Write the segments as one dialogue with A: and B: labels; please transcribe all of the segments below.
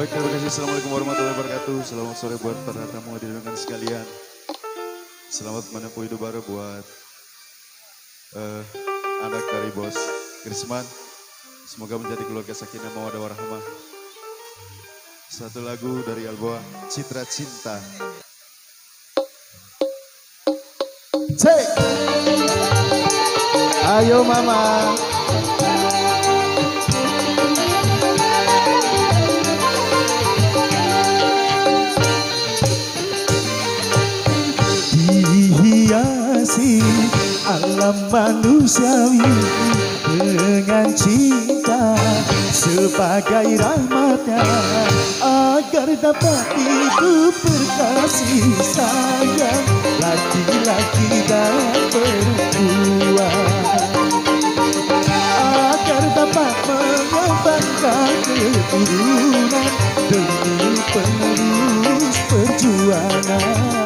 A: Baik, terima kasih. Assalamualaikum warahmatullahi wabarakatuh. Selamat sore buat para tamu hadirin sekalian. Selamat menempuh hidup baru buat anak dari Bos Krisman. Semoga menjadi keluarga sakinah mawaddah warahmah. Satu lagu dari Alboa, Citra Cinta. Cek! Ayo mama.
B: Dihiasi alam manusiawi dengan cinta sebagai rahmatnya agar dapat hidup berkasih sayang laki-laki dan perempuan agar dapat mengembangkan keturunan demi penerus perjuangan.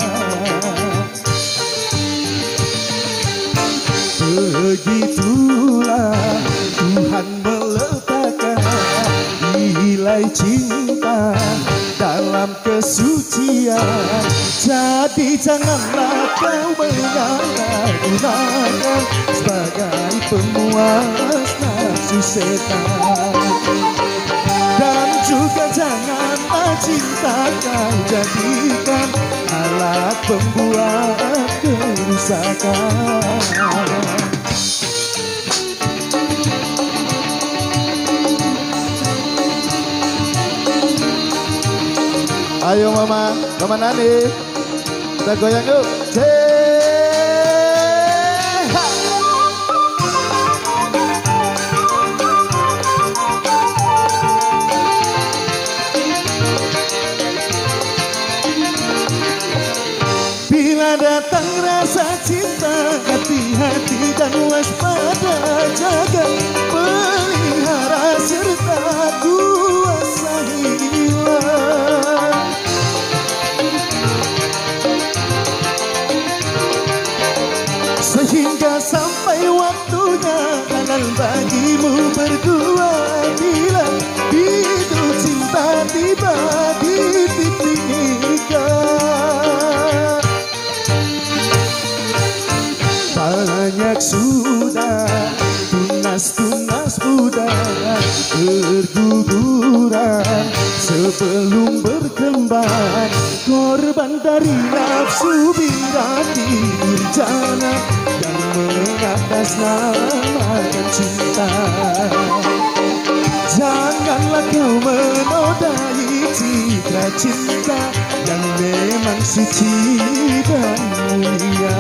B: Begitulah Tuhan meletakkan nilai cinta dalam kesucian. Jadi janganlah kau menyalahgunakan sebagai pemuas nafsu setan. Dan juga janganlah cinta kau jadikan alat pembuat kerusakan.
A: Ayo mama, mama Nani. Kita goyang yuk.
B: Bila datang rasa cinta, hati-hati dan waspada, jaga, pelihara serta kuasailah. Sehingga sampai waktunya halal bagimu berdua. Bila itu cinta tiba di titik nikah, banyak sudah tunas-tunas muda berguguran sebelum berkembang, korban dari nafsu birahi durjana yang mengatasnamakan cinta. Janganlah kau menodai citra cinta yang memang suci dan mulia.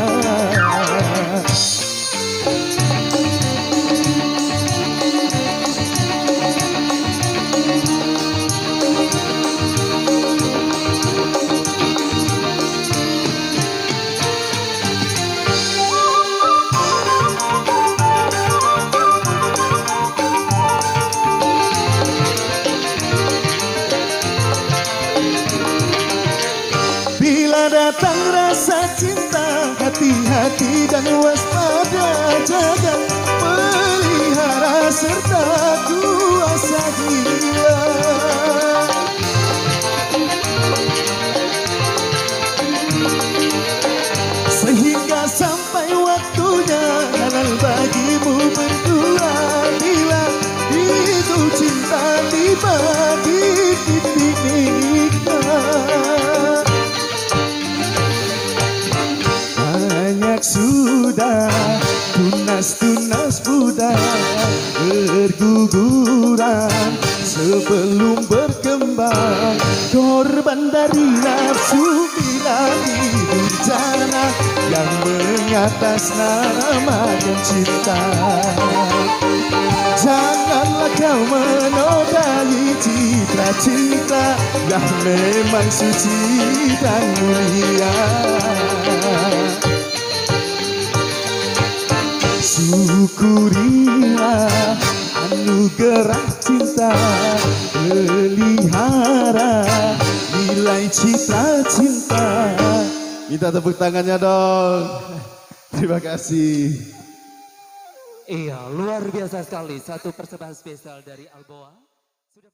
B: Datang rasa cinta, hati-hati dan waspada, jaga, pelihara serta kuasailah. Sehingga sampai waktunya halal bagimu berdua. Bila itu cinta tiba di titik nikah, banyak sudah tunas-tunas muda berguguran sebelum berkembang, korban dari nafsu birahi durjana yang mengatasnamakan cinta. Janganlah kau menodai citra cinta yang memang suci dan mulia. Syukurilah anugerah cinta, pelihara nilai citra cinta.
A: Minta tepuk tangannya dong. Terima kasih.
C: Iya, luar biasa sekali. Satu persembahan spesial dari Alboa. Sudah